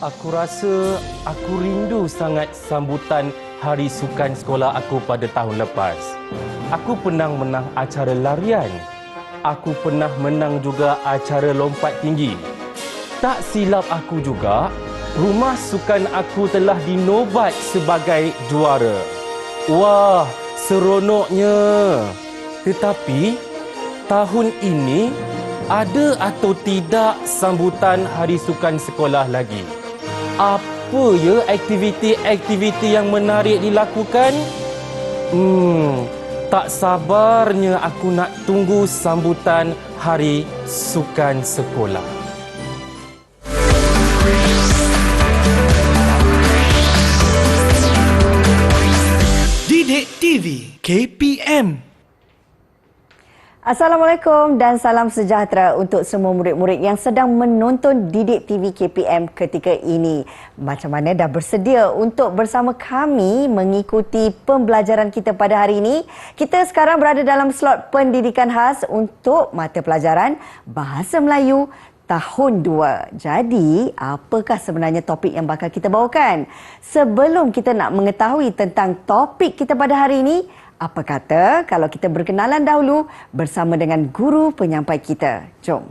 Aku rasa aku rindu sangat sambutan Hari Sukan Sekolah aku pada tahun lepas. Aku pernah menang acara larian. Aku pernah menang juga acara lompat tinggi. Tak silap aku juga, rumah sukan aku telah dinobat sebagai juara. Wah, seronoknya. Tetapi, tahun ini ada atau tidak sambutan Hari Sukan Sekolah lagi? Apa ya aktiviti-aktiviti yang menarik dilakukan? Tak sabarnya aku nak tunggu sambutan Hari Sukan Sekolah. Didik TV KPM. Assalamualaikum dan salam sejahtera untuk semua murid-murid yang sedang menonton Didik TV KPM ketika ini. Macam mana dah bersedia untuk bersama kami mengikuti pembelajaran kita pada hari ini? Kita sekarang berada dalam slot pendidikan khas untuk mata pelajaran Bahasa Melayu tahun 2. Jadi, apakah sebenarnya topik yang bakal kita bawakan? Sebelum kita nak mengetahui tentang topik kita pada hari ini, apa kata kalau kita berkenalan dahulu bersama dengan guru penyampai kita? Jom.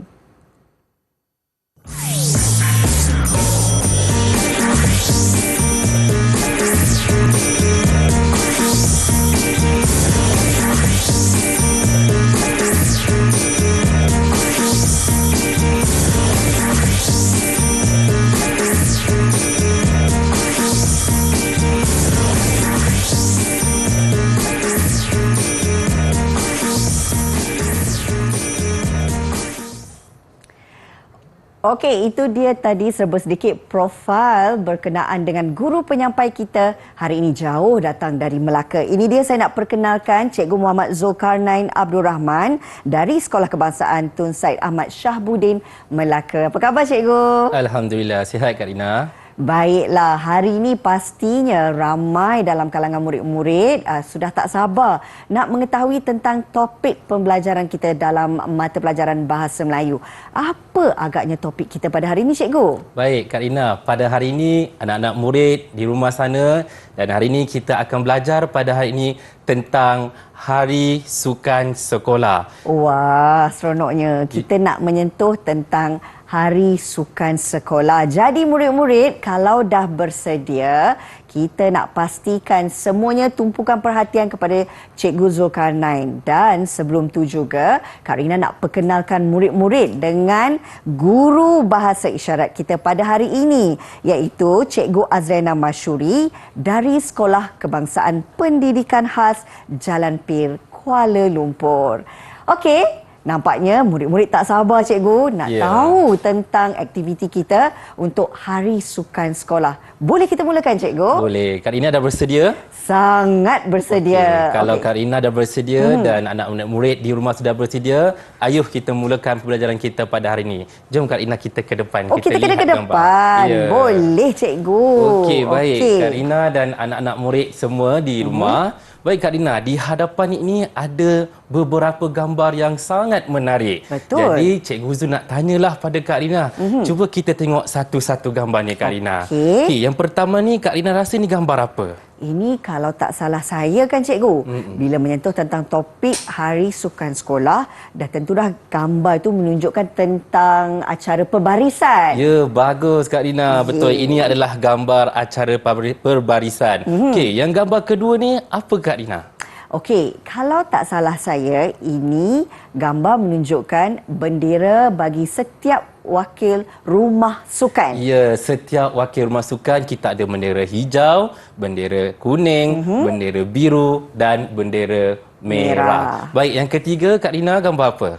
Okey, itu dia tadi serba sedikit profil berkenaan dengan guru penyampai kita hari ini jauh datang dari Melaka. Ini dia saya nak perkenalkan Cikgu Muhammad Zulkarnain Abdul Rahman dari Sekolah Kebangsaan Tun Said Ahmad Shahbuddin, Melaka. Apa khabar Cikgu? Alhamdulillah, sihat Kak Rina. Baiklah, hari ini pastinya ramai dalam kalangan murid-murid sudah tak sabar nak mengetahui tentang topik pembelajaran kita dalam mata pelajaran Bahasa Melayu. Apa agaknya topik kita pada hari ini, Cikgu? Baik, Kak Rina. Pada hari ini, anak-anak murid di rumah sana dan hari ini kita akan belajar pada hari ini tentang Hari Sukan Sekolah. Wah, seronoknya. Kita nak menyentuh tentang Hari Sukan Sekolah. Jadi murid-murid, kalau dah bersedia, kita nak pastikan semuanya tumpukan perhatian kepada Cikgu Zulkarnain. Dan sebelum tu juga, Kak Rina nak perkenalkan murid-murid dengan guru bahasa isyarat kita pada hari ini, iaitu Cikgu Azrena Masyuri dari Sekolah Kebangsaan Pendidikan Khas Jalan Pir, Kuala Lumpur. Okey. Nampaknya murid-murid tak sabar cikgu nak tahu tentang aktiviti kita untuk Hari Sukan Sekolah. Boleh kita mulakan cikgu? Boleh. Kak Rina dah bersedia? Sangat bersedia. Kalau Kak Rina dah bersedia dan anak-anak murid di rumah sudah bersedia, ayuh kita mulakan pembelajaran kita pada hari ini. Jom Kak Rina kita ke depan. Kita kena ke depan. Boleh cikgu. Okey, baik. Kak Rina dan anak-anak murid semua di rumah. Baik Kak Rina, di hadapan ini ada beberapa gambar yang sangat menarik. Betul. Jadi Cikgu Zul nak tanyalah pada Kak Rina. Cuba kita tengok satu-satu gambar ni Kak Rina. Okey, yang pertama ni Kak Rina rasa ni gambar apa? Ini kalau tak salah saya kan cikgu, bila menyentuh tentang topik Hari Sukan Sekolah, dah tentu dah gambar itu menunjukkan tentang acara perbarisan. Ya, bagus Kak Rina. Betul, ini adalah gambar acara perbarisan. Okey, yang gambar kedua ni apa Kak Rina? Okey, kalau tak salah saya, ini gambar menunjukkan bendera bagi setiap wakil rumah sukan. Ya, setiap wakil rumah sukan kita ada bendera hijau, bendera kuning, bendera biru dan bendera merah. Baik, yang ketiga Kak Rina gambar apa?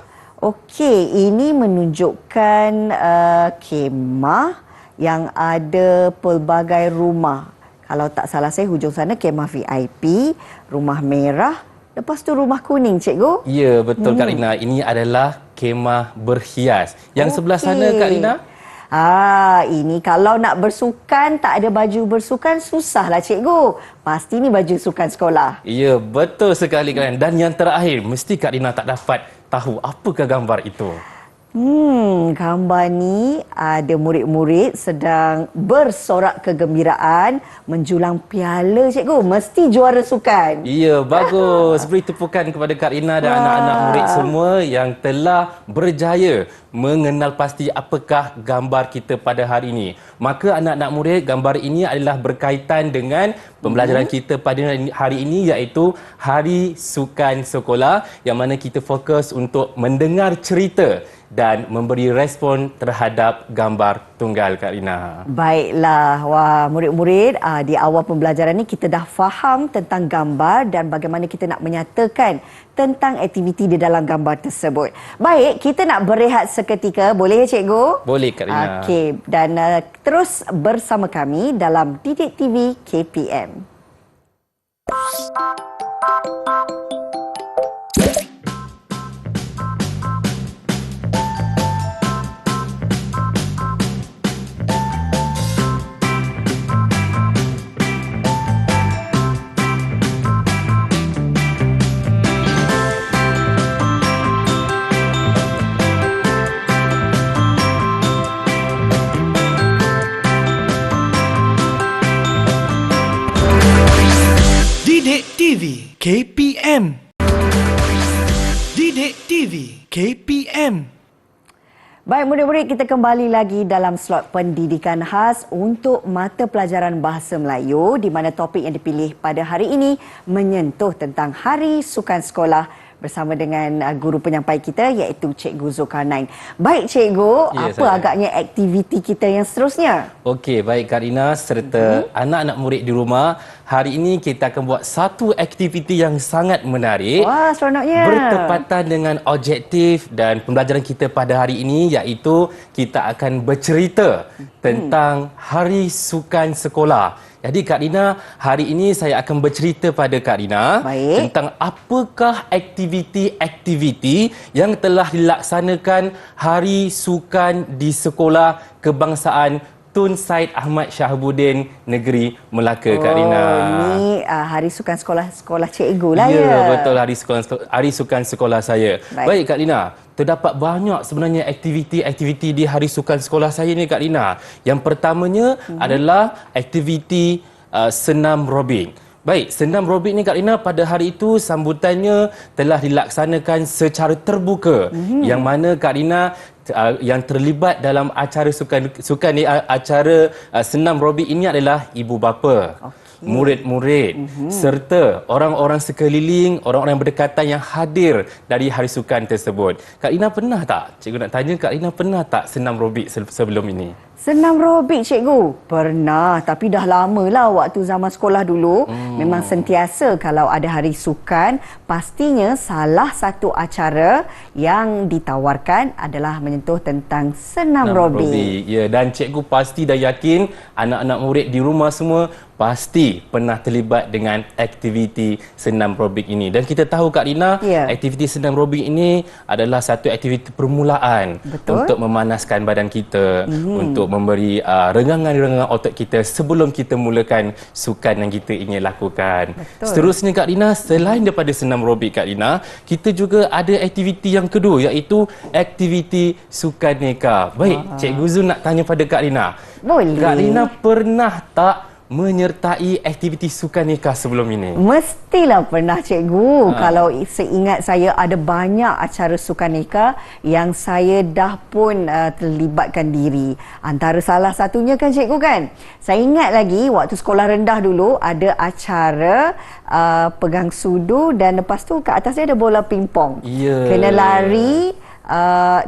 Okey, ini menunjukkan kemah yang ada pelbagai rumah. Kalau tak salah saya, hujung sana kemah VIP, rumah merah, lepas tu rumah kuning, cikgu. Ya, betul Kak Rina. Ini adalah kemah berhias. Yang sebelah sana Kak Rina? Ini kalau nak bersukan, tak ada baju bersukan, susahlah cikgu. Pasti ni baju sukan sekolah. Ya, betul sekali Kak Rina. Dan yang terakhir, mesti Kak Rina tak dapat tahu apakah gambar itu. Gambar ni ada murid-murid sedang bersorak kegembiraan menjulang piala, cikgu. Mesti juara sukan. Ya, bagus. Beri tepukan kepada Kak Rina dan anak-anak murid semua yang telah berjaya mengenal pasti apakah gambar kita pada hari ini. Maka anak-anak murid, gambar ini adalah berkaitan dengan pembelajaran kita pada hari ini, iaitu Hari Sukan Sekolah, yang mana kita fokus untuk mendengar cerita dan memberi respon terhadap gambar tunggal, Kak Rina. Baiklah, wah, murid-murid, di awal pembelajaran ni kita dah faham tentang gambar dan bagaimana kita nak menyatakan tentang aktiviti di dalam gambar tersebut. Baik, kita nak berehat seketika, boleh ya cikgu? Boleh, Kak Rina. Okey, dan terus bersama kami dalam Didik TV KPM. Didik TV KPM. Didik TV KPM. Baik, murid-murid, kita kembali lagi dalam slot pendidikan khas untuk mata pelajaran Bahasa Melayu, di mana topik yang dipilih pada hari ini menyentuh tentang Hari Sukan Sekolah bersama dengan guru penyampai kita, iaitu Cikgu Zulkarnain. Baik cikgu, Ya, apa saya. agaknya aktiviti kita yang seterusnya? Okey, baik Kak Rina serta anak-anak murid di rumah. Hari ini kita akan buat satu aktiviti yang sangat menarik. Wah, seronoknya. Bertepatan dengan objektif dan pembelajaran kita pada hari ini, iaitu kita akan bercerita tentang Hari Sukan Sekolah. Jadi Kak Rina, hari ini saya akan bercerita pada Kak Rina Baik. tentang apakah aktiviti-aktiviti yang telah dilaksanakan Hari Sukan di Sekolah Kebangsaan Tun Said Ahmad Shahabuddin Negeri Melaka, Kak Rina. Ni Hari Sukan Sekolah cikgu lah ya. Ya, betul, Hari Sukan Sekolah saya. Baik. Baik Kak Rina, terdapat banyak sebenarnya aktiviti-aktiviti di Hari Sukan Sekolah saya ni, Kak Rina. Yang pertamanya adalah aktiviti senam robik. Baik, senam robik ni Kak Rina, pada hari itu sambutannya telah dilaksanakan secara terbuka. Yang mana Kak Rina yang terlibat dalam acara acara senam robik ini adalah ibu bapa, murid-murid serta orang-orang sekeliling, orang-orang yang berdekatan yang hadir dari Hari Sukan tersebut. Kak Rina pernah tak? Cikgu nak tanya, Kak Rina pernah tak senam robik sebelum ini? Senam robik cikgu? Pernah, tapi dah lama lah waktu zaman sekolah dulu. Memang sentiasa kalau ada hari sukan, pastinya salah satu acara yang ditawarkan adalah menyentuh tentang senam robik. Ya, dan cikgu pasti dah yakin anak-anak murid di rumah semua pasti pernah terlibat dengan aktiviti senam robik ini. Dan kita tahu Kak Rina, Ya. aktiviti senam robik ini adalah satu aktiviti permulaan. Betul. Untuk memanaskan badan kita, untuk memberi renggangan-renggangan otot kita sebelum kita mulakan sukan yang kita ingin lakukan. Betul. Seterusnya Kak Rina, selain daripada senam robik Kak Rina, kita juga ada aktiviti yang kedua, iaitu aktiviti sukan neka. Baik, Cikgu Zul nak tanya pada Kak Rina. Boleh. Kak Rina pernah tak menyertai aktiviti sukan neka sebelum ini? Mestilah pernah cikgu. Kalau seingat saya, ada banyak acara sukan neka yang saya dah pun terlibatkan diri. Antara salah satunya kan cikgu kan, saya ingat lagi waktu sekolah rendah dulu ada acara pegang sudu dan lepas tu kat atas dia ada bola pingpong. Ya. Kena lari,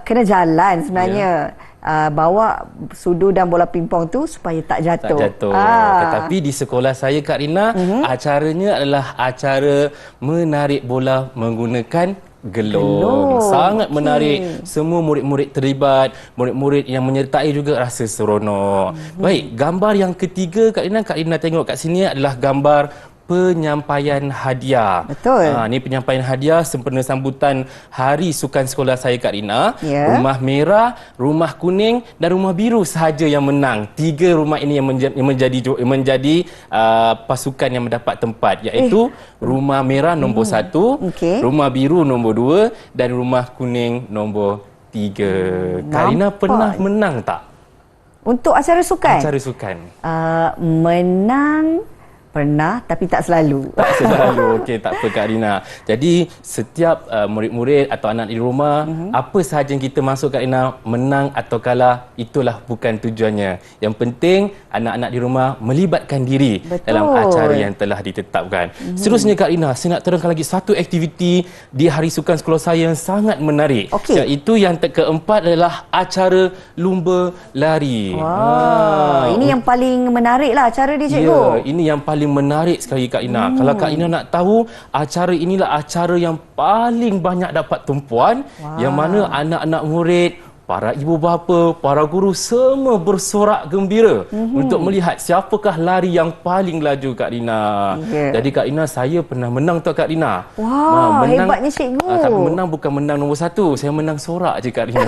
kena jalan sebenarnya. Bawa sudu dan bola pingpong tu supaya tak jatuh. Tak jatuh. Tetapi di sekolah saya Kak Rina, acaranya adalah acara menarik bola menggunakan gelong. Sangat menarik. Semua murid-murid terlibat, murid-murid yang menyertai juga rasa seronok. Baik, gambar yang ketiga Kak Rina tengok kat sini adalah gambar penyampaian hadiah. Betul. Ni penyampaian hadiah sempena sambutan Hari Sukan Sekolah saya Kak Rina. Ya. Rumah merah, rumah kuning dan rumah biru sahaja yang menang. 3 rumah ini yang menjadi pasukan yang mendapat tempat, iaitu rumah merah nombor 1, Okey. rumah biru nombor 2 dan rumah kuning nombor 3. Kak Rina nampak. pernah menang tak? Untuk acara sukan? Acara sukan. Menang pernah tapi tak selalu. Tak selalu. Okey, tak apa Kak Rina. Jadi setiap murid-murid atau anak di rumah, apa sahaja yang kita masuk Kak Rina, menang atau kalah, itulah bukan tujuannya. Yang penting anak-anak di rumah melibatkan diri dalam acara yang telah ditetapkan. Seterusnya Kak Rina, saya nak terangkan lagi satu aktiviti di Hari Sukan sekolah saya yang sangat menarik. Okey. Iaitu yang keempat adalah acara lumba lari. Ini yang paling menarik lah acara dia, cikgu. Ya, ini yang paling menarik sekali Kak Ina. Kalau Kak Ina nak tahu, acara inilah acara yang paling banyak dapat tumpuan, yang mana anak-anak murid, para ibu bapa, para guru semua bersorak gembira untuk melihat siapakah lari yang paling laju Kak Rina. Jadi Kak Rina, saya pernah menang tu Kak Rina. Wah, hebatnya cikgu. Menang bukan menang nombor 1, saya menang sorak je Kak Rina.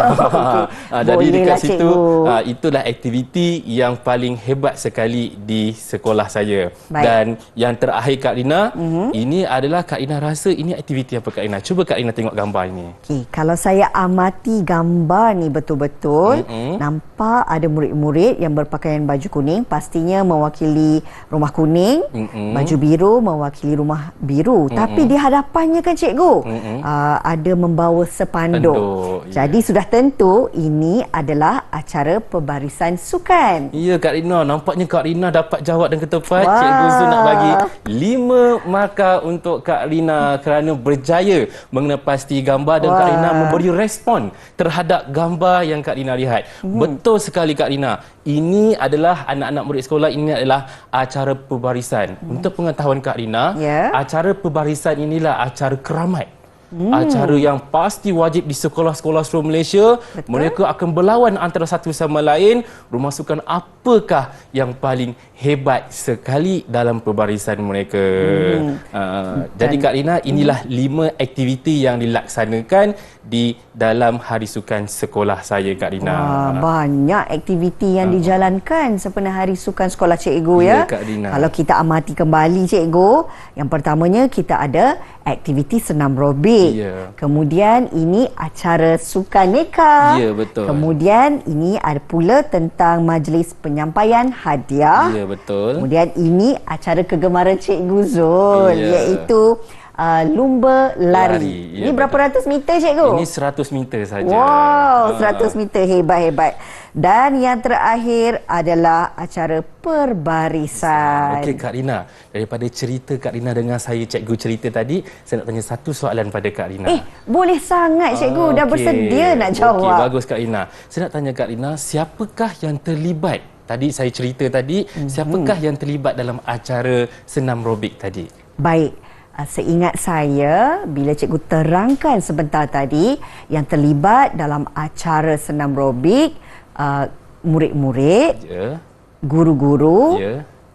Jadi Bolehlah, dekat situ, cikgu. itulah aktiviti yang paling hebat sekali di sekolah saya. Baik. Dan yang terakhir Kak Rina, ini adalah Kak Rina rasa ini aktiviti apa Kak Rina? Cuba Kak Rina tengok gambar ini. Okey, kalau saya amati gambar ni betul-betul, nampak ada murid-murid yang berpakaian baju kuning, pastinya mewakili rumah kuning, baju biru mewakili rumah biru. Tapi di hadapannya kan cikgu, ada membawa sepanduk. Jadi sudah tentu ini adalah acara pembarisan sukan. Ya Kak Rina, nampaknya Kak Rina dapat jawab dengan tepat. Wah. Cikgu Zul nak bagi 5 markah untuk Kak Rina kerana berjaya mengenapasti gambar dan Kak Rina memberi respon terhadap gambar yang Kak Rina lihat. Betul sekali Kak Rina. Ini adalah anak-anak murid sekolah, ini adalah acara pembarisan. Untuk pengetahuan Kak Rina, acara pembarisan inilah acara keramat. Acara yang pasti wajib di sekolah-sekolah seluruh Malaysia. Mereka akan berlawan antara satu sama lain. Rumah sukan apakah yang paling hebat sekali dalam pembarisan mereka. Jadi Kak Rina, inilah 5 aktiviti yang dilaksanakan di dalam Hari Sukan sekolah saya Kak Rina. Banyak aktiviti yang dijalankan sempena Hari Sukan sekolah cikgu ya. Kak Rina. Kalau kita amati kembali cikgu, yang pertamanya kita ada aktiviti senam robik. Kemudian ini acara sukan neka. Ya, betul. Kemudian ini ada pula tentang majlis penyampaian hadiah. Ya, betul. Kemudian ini acara kegemaran Cikgu Zul, iaitu lumba lari. Ini berapa ratus meter cikgu? Ini 100 meter saja. Wow, 100 meter, hebat-hebat. Dan yang terakhir adalah acara perbarisan. Okey Kak Rina, daripada cerita Kak Rina dengan saya cikgu cerita tadi, saya nak tanya satu soalan pada Kak Rina. Boleh sangat cikgu, dah bersedia nak jawab. Okey, bagus Kak Rina. Saya nak tanya Kak Rina, siapakah yang terlibat? Tadi saya cerita tadi, siapakah yang terlibat dalam acara senam robik tadi? Baik. Seingat saya, bila cikgu terangkan sebentar tadi, yang terlibat dalam acara senam robik, murid-murid, guru-guru,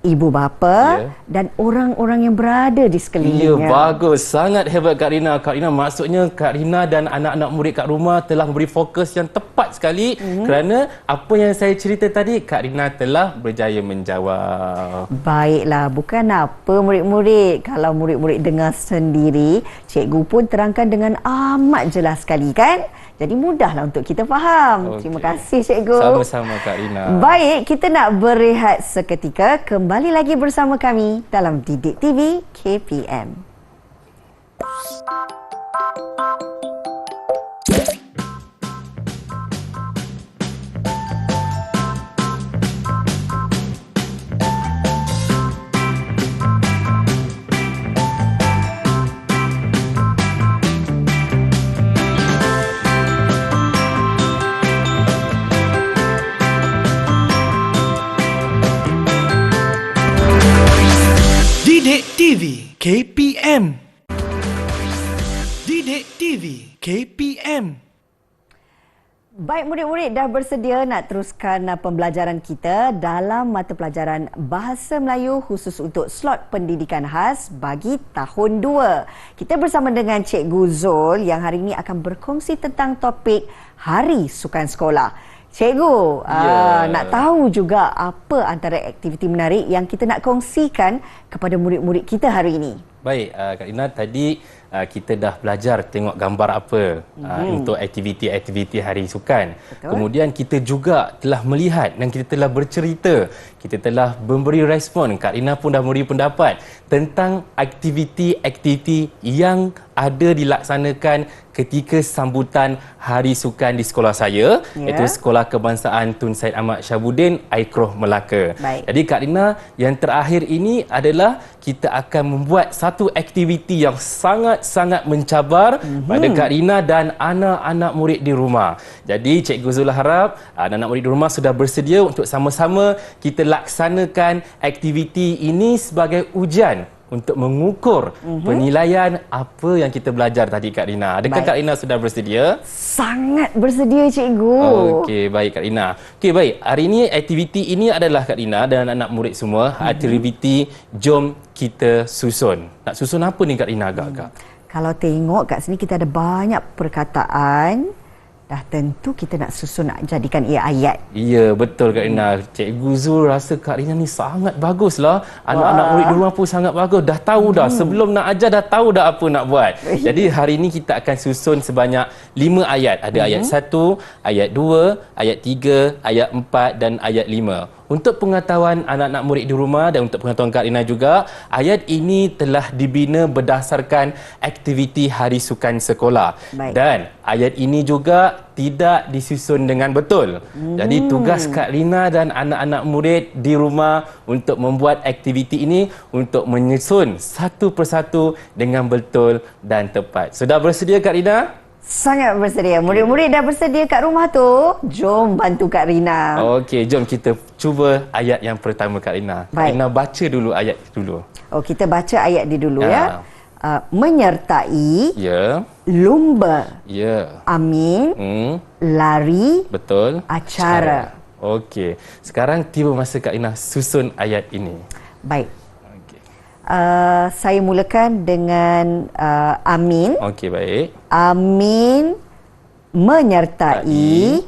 ibu bapa dan orang-orang yang berada di sekelilingnya. Ya, bagus. Sangat hebat Kak Rina. Kak Rina, maksudnya Kak Rina dan anak-anak murid kat rumah telah memberi fokus yang tepat sekali kerana apa yang saya cerita tadi, Kak Rina telah berjaya menjawab. Baiklah, bukan apa murid-murid. Kalau murid-murid dengar sendiri, cikgu pun terangkan dengan amat jelas sekali kan? Jadi mudahlah untuk kita faham. Terima kasih cikgu. Sama-sama Kak Rina. Baik, kita nak berehat seketika. Kembali lagi bersama kami dalam Didik TV KPM. Didik TV KPM. Didik TV KPM. Baik murid-murid, dah bersedia nak teruskan pembelajaran kita dalam mata pelajaran Bahasa Melayu khusus untuk slot pendidikan khas bagi tahun 2. Kita bersama dengan Cikgu Zul yang hari ini akan berkongsi tentang topik Hari Sukan Sekolah. Cikgu, nak tahu juga apa antara aktiviti menarik yang kita nak kongsikan kepada murid-murid kita hari ini? Baik, Kak Rina, tadi kita dah belajar tengok gambar apa untuk aktiviti-aktiviti Hari Sukan. Betul. Kemudian kita juga telah melihat dan kita telah bercerita, kita telah memberi respon. Kak Rina pun dah memberi pendapat tentang aktiviti-aktiviti yang ada dilaksanakan ketika sambutan Hari Sukan di sekolah saya, iaitu Sekolah Kebangsaan Tun Said Ahmad Syabuddin, Aikroh Melaka. Baik. Jadi Kak Rina, yang terakhir ini adalah kita akan membuat satu aktiviti yang sangat-sangat mencabar pada Kak Rina dan anak-anak murid di rumah. Jadi Cikgu Zul harap anak-anak murid di rumah sudah bersedia untuk sama-sama kita laksanakan aktiviti ini sebagai ujian untuk mengukur penilaian apa yang kita belajar tadi, Kak Rina. Adakah Baik. Kak Rina sudah bersedia? Sangat bersedia, Cikgu. Okey, baik Kak Rina. Okey, baik. Hari ini aktiviti ini adalah Kak Rina dan anak-anak murid semua, aktiviti Jom Kita Susun. Nak susun apa ni Kak Rina agak-agak? Kalau tengok kat sini kita ada banyak perkataan. Dah tentu kita nak susun, nak jadikan ia ayat. Ya, betul Kak Rina. Cikgu Zul rasa Kak Rina ni sangat baguslah. Anak-anak murid di rumah pun sangat bagus. Dah tahu dah. Sebelum nak ajar dah tahu dah apa nak buat. Jadi hari ini kita akan susun sebanyak 5 ayat. Ada ayat 1, ayat 2, ayat 3, ayat 4 dan ayat 5. Untuk pengetahuan anak-anak murid di rumah dan untuk pengetahuan Kak Rina juga, ayat ini telah dibina berdasarkan aktiviti Hari Sukan Sekolah. Baik. Dan ayat ini juga tidak disusun dengan betul. Jadi tugas Kak Rina dan anak-anak murid di rumah untuk membuat aktiviti ini untuk menyusun satu persatu dengan betul dan tepat. Sudah bersedia Kak Rina? Sangat bersedia. Murid-murid dah bersedia kat rumah tu. Jom bantu Kak Rina. Okey, jom kita cuba ayat yang pertama Kak Rina. Kak Baik. Rina baca dulu ayat dulu. Oh, kita baca ayat dia dulu Ya. ya. Menyertai Ya. lumba, Ya. amin, lari, Betul. acara. Okey. Sekarang tiba masa Kak Rina susun ayat ini. Baik. Okey. Saya mulakan dengan amin. Okey, baik. Amin menyertai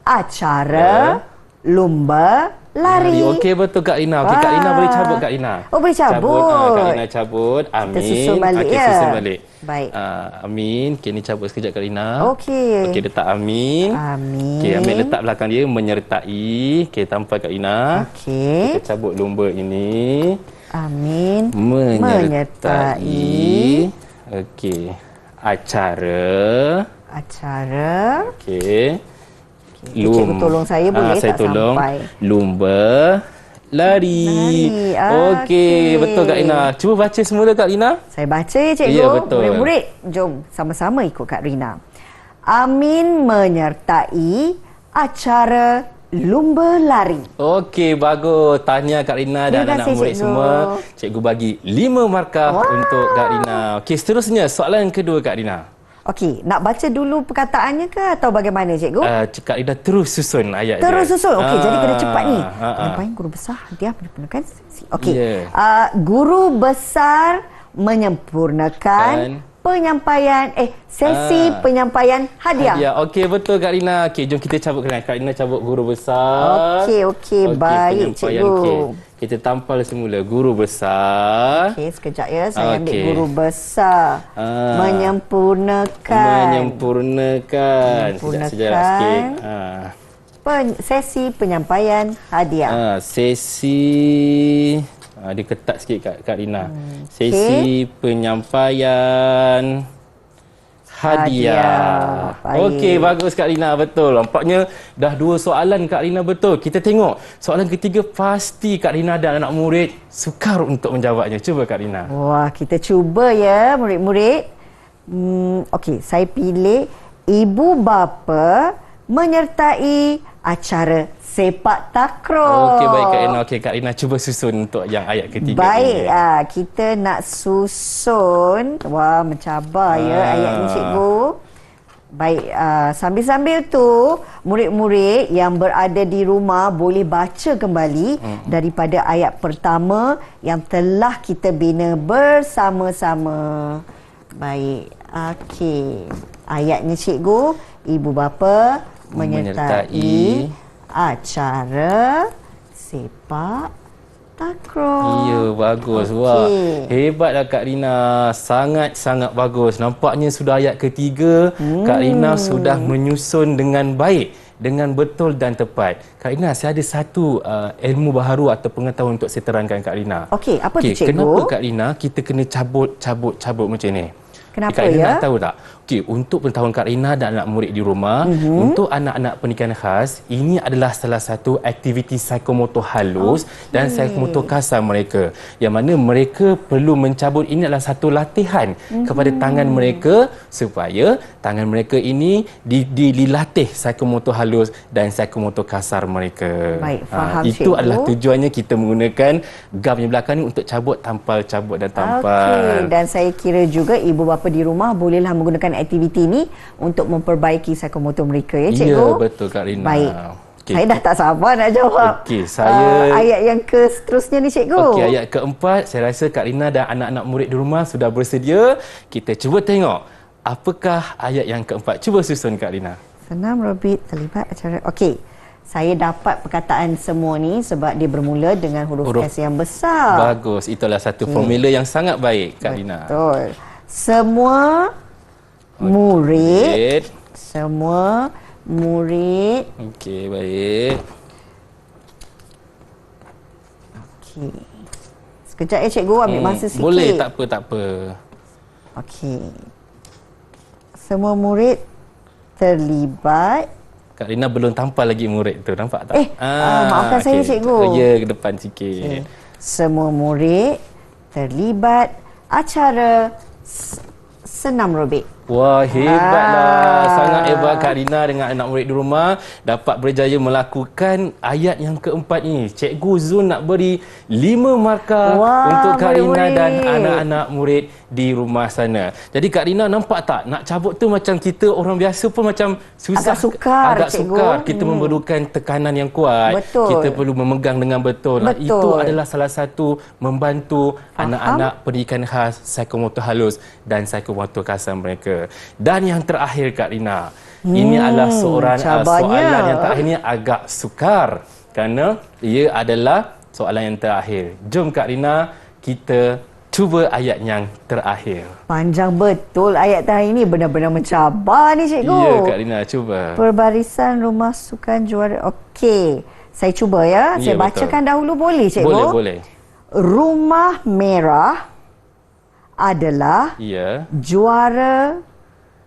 acara lumba lari. Okey, betul Kak Rina. Okey, Kak Rina boleh cabut Kak Rina. Oh, boleh cabut. Kak Rina cabut. Amin. Kita susun balik Okey, ya. susun balik. Baik. Amin. Okey, ni cabut sekejap Kak Rina. Okey. Okey, letak amin. Amin. Okey, ambil letak belakang dia menyertai. Okey, tanpa Kak Rina. Okey. Kita cabut lumba ini. Amin Menyertai. Okey. Acara. Okey. Cikgu tolong saya boleh saya tak tolong. sampai? Lumba lari. Lari. Okey, betul Kak Rina. Cuba baca semula Kak Rina. Saya baca ya, Cikgu. Ya, betul. Murid-murid, jom sama-sama ikut Kak Rina. Amin menyertai acara lumba lari. Okey, bagus. Tahniah Kak Rina dan Terima anak kasih, murid Cikgu. semua. Cikgu bagi 5 markah untuk Kak Rina. Okey, seterusnya soalan kedua Kak Rina. Okey, nak baca dulu perkataannya ke atau bagaimana, Cikgu? Kak Rina terus susun ayat Terus dia. susun. Okey, jadi kena cepat ni. ah. Nampak guru besar dia menyempurnakan. Okey. Ya. Guru besar menyempurnakan penyampaian sesi penyampaian hadiah. Ya, okey betul Kak Rina. Okey, jom kita cabut Kak Rina cabut guru besar. Okey, baik penyampaian. Cikgu. Okey. Kita tampal semula guru besar. Okey, sekejap ya. Saya ambil Okey. guru besar. Menyempurnakan. Menyempurnakan. Sekejap sejarah sikit. Sesi penyampaian hadiah. Sesi dia ketat sikit Kak Rina. Sesi penyampaian hadiah. Baik. Okey, bagus Kak Rina, betul. Nampaknya dah 2 soalan Kak Rina betul. Kita tengok soalan ketiga, pasti Kak Rina dan anak murid sukar untuk menjawabnya. Cuba Kak Rina. Wah, kita cuba ya murid-murid. Okey, saya pilih ibu bapa menyertai acara sepak takraw. Okey, baik Kak Rina. Okey, Kak Rina cuba susun untuk yang ayat ketiga Baik, ni. kita nak susun. Wah, mencabar ya ayat ni cikgu. Baik, sambil-sambil tu murid-murid yang berada di rumah boleh baca kembali daripada ayat pertama yang telah kita bina bersama-sama. Baik, okey. Ayatnya cikgu, ibu bapa menyertai acara sepak takraw. Ya, bagus. Okey. Wah, hebatlah Kak Rina. Sangat-sangat bagus. Nampaknya sudah ayat ketiga, Kak Rina sudah menyusun dengan baik, dengan betul dan tepat. Kak Rina, saya ada satu ilmu baharu atau pengetahuan untuk saya terangkan Kak Rina. Okey, apa tu cikgu? Kenapa Kak Rina kita kena cabut macam ni? Kenapa Kak Rina ya? nak tahu tak? Okey, untuk pengetahuan Kak Rina dan anak murid di rumah, untuk anak-anak pendidikan khas, ini adalah salah satu aktiviti psikomotor halus dan psikomotor kasar mereka. Yang mana mereka perlu mencabut, ini adalah satu latihan kepada tangan mereka supaya tangan mereka ini dilatih psikomotor halus dan psikomotor kasar mereka. Baik, faham itu cikgu. adalah tujuannya kita menggunakan gam di belakang ni untuk cabut, tampal, cabut dan tampal. Okey, dan saya kira juga ibu bapa di rumah bolehlah menggunakan aktiviti ini untuk memperbaiki psikomotor mereka, ya cikgu? Ya, betul Kak Rina. Baik. Okey. Saya dah tak sabar nak jawab. Okey, saya- ayat yang seterusnya ni cikgu. Okey, ayat keempat, saya rasa Kak Rina dan anak-anak murid di rumah sudah bersedia. Kita cuba tengok apakah ayat yang keempat. Cuba susun Kak Rina. Senam Robit terlibat acara. Okey. Saya dapat perkataan semua ni sebab dia bermula dengan huruf S yang besar. Bagus, itulah satu formula yang sangat baik Kak Rina. Betul. Semua murid, semua murid. Okey, baik. Okey. Sekejap ya cikgu, ambil masa sikit. Boleh, tak apa. Okey. Semua murid terlibat. Kak Rina belum tampal lagi murid tu, nampak tak? Maafkan saya, cikgu. Ya, ke depan sikit. Semua murid terlibat acara senam robik. Wah, hebatlah. Sangat hebat Kak Rina dengan anak murid di rumah dapat berjaya melakukan ayat yang keempat ini. Cikgu Zul nak beri 5 markah untuk Kak Rina dan anak-anak murid di rumah sana. Jadi Kak Rina nampak tak? Nak cabut tu macam kita orang biasa pun macam susah. Agak sukar, cikgu. Kita memerlukan tekanan yang kuat. Betul. Kita perlu memegang dengan betul. Betul. Itu adalah salah satu membantu anak-anak pendidikan khas, psikomotor halus dan psikomotor kasar mereka. Dan yang terakhir Kak Rina, ini adalah soalan yang terakhir ni agak sukar kerana ia adalah soalan yang terakhir. Jom Kak Rina, kita cuba ayat yang terakhir. Panjang betul ayat terakhir ini, benar-benar mencabar ni cikgu. Ya Kak Rina, cuba. Perbarisan Rumah Sukan Juara. Okey, saya cuba ya. Saya bacakan dahulu boleh cikgu? Boleh. Rumah Merah adalah juara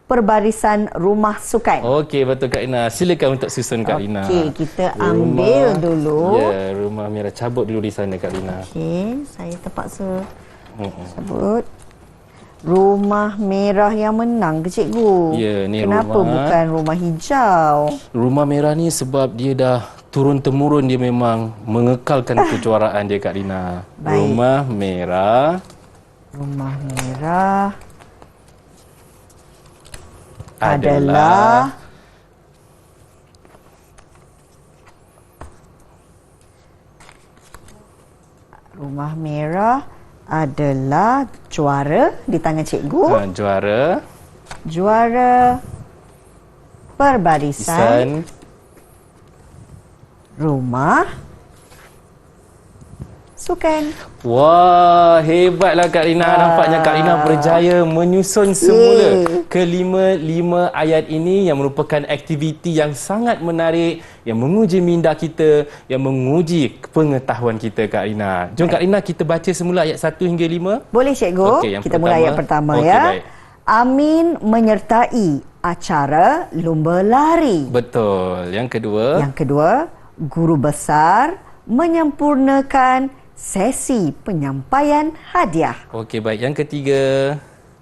perbarisan rumah sukan. Okey, betul Kak Rina. Silakan untuk susun Kak Rina. Okey, kita ambil dulu. Ya, rumah merah. Cabut dulu di sana Kak Rina. Okey, saya terpaksa sebut. Rumah merah yang menang ke cikgu? Ya, ni Kenapa bukan rumah hijau? Rumah merah ni sebab dia dah turun-temurun, dia memang mengekalkan kejuaraan dia Kak Rina. Baik. Rumah merah. Rumah merah adalah Rumah Merah adalah juara di tangan cikgu. Juara perbarisan rumah sukan. Wah, hebatlah Kak Rina. Nampaknya Kak Rina berjaya menyusun semula kelima ayat ini yang merupakan aktiviti yang sangat menarik, yang menguji minda kita, yang menguji pengetahuan kita Kak Rina. Jom Kak Rina, kita baca semula ayat 1 hingga 5. Boleh cikgu? Okey, kita mulai ayat pertama ya. Baik. Amin menyertai acara lumba lari. Betul. Yang kedua. Yang kedua, guru besar menyempurnakan sesi penyampaian hadiah. Okey, baik. Yang ketiga.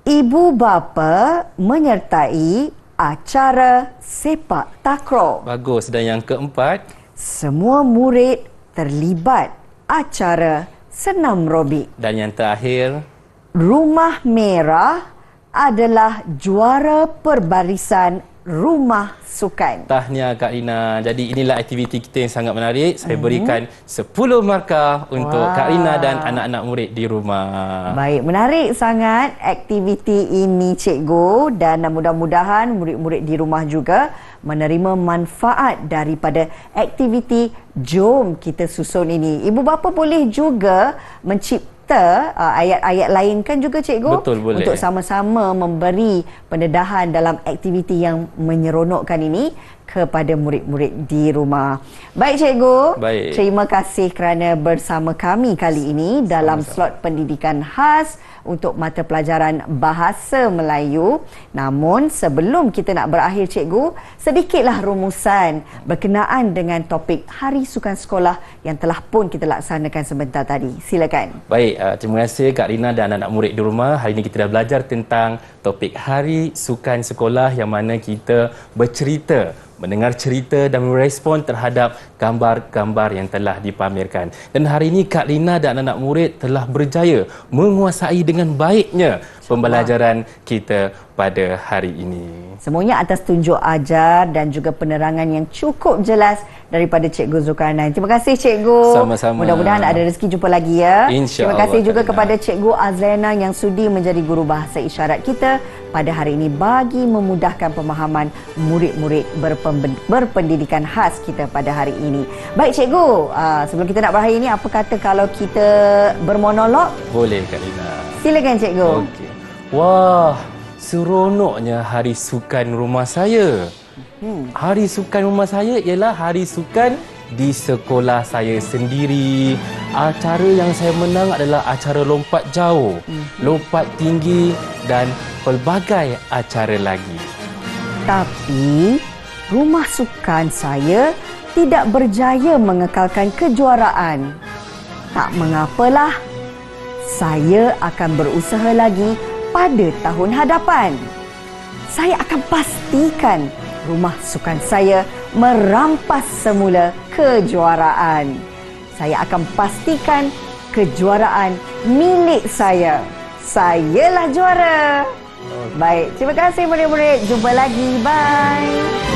Ibu bapa menyertai acara sepak takraw. Bagus. Dan yang keempat. Semua murid terlibat acara senam robik. Dan yang terakhir. Rumah Merah adalah juara perbarisan Rumah Sukan. Tahniah Kak Rina. Jadi inilah aktiviti kita yang sangat menarik. Saya berikan 10 markah untuk Kak Rina dan anak-anak murid di rumah. Baik, menarik sangat aktiviti ini cikgu, dan mudah-mudahan murid-murid di rumah juga menerima manfaat daripada aktiviti Jom Kita Susun ini. Ibu bapa boleh juga mencipta ayat-ayat lain kan juga cikgu? Betul, boleh. Untuk sama-sama memberi pendedahan dalam aktiviti yang menyeronokkan ini kepada murid-murid di rumah. Baik cikgu, Baik. terima kasih kerana bersama kami kali ini dalam slot pendidikan khas untuk mata pelajaran Bahasa Melayu. Namun sebelum kita nak berakhir cikgu, sedikitlah rumusan berkenaan dengan topik Hari Sukan Sekolah yang telah pun kita laksanakan sebentar tadi. Silakan. Baik, terima kasih Kak Rina dan anak-anak murid di rumah. Hari ini kita dah belajar tentang topik Hari Sukan Sekolah yang mana kita bercerita, mendengar cerita dan merespon terhadap gambar-gambar yang telah dipamerkan. Dan hari ini Kak Rina dan anak-anak murid telah berjaya menguasai dengan baiknya pembelajaran kita pada hari ini. Semuanya atas tunjuk ajar dan juga penerangan yang cukup jelas daripada Cikgu Zulkarnain. Terima kasih Cikgu. Sama-sama. Mudah-mudahan ada rezeki jumpa lagi ya. InsyaAllah, Terima kasih juga Kak Rina. kepada Cikgu Azlena yang sudi menjadi guru bahasa isyarat kita pada hari ini bagi memudahkan pemahaman murid-murid berpendidikan khas kita pada hari ini. Baik Cikgu, sebelum kita nak berakhir ini, apa kata kalau kita bermonolog? Boleh Kak Rina. Silakan Cikgu. Okey. Wah, seronoknya hari sukan rumah saya. Hari sukan rumah saya ialah hari sukan di sekolah saya sendiri. Acara yang saya menang adalah acara lompat jauh, lompat tinggi dan pelbagai acara lagi. Tapi rumah sukan saya tidak berjaya mengekalkan kejuaraan. Tak mengapalah, saya akan berusaha lagi pada tahun hadapan. Saya akan pastikan rumah sukan saya merampas semula kejuaraan. Saya akan pastikan kejuaraan milik saya. Sayalah juara. Baik, terima kasih murid-murid. Jumpa lagi. Bye.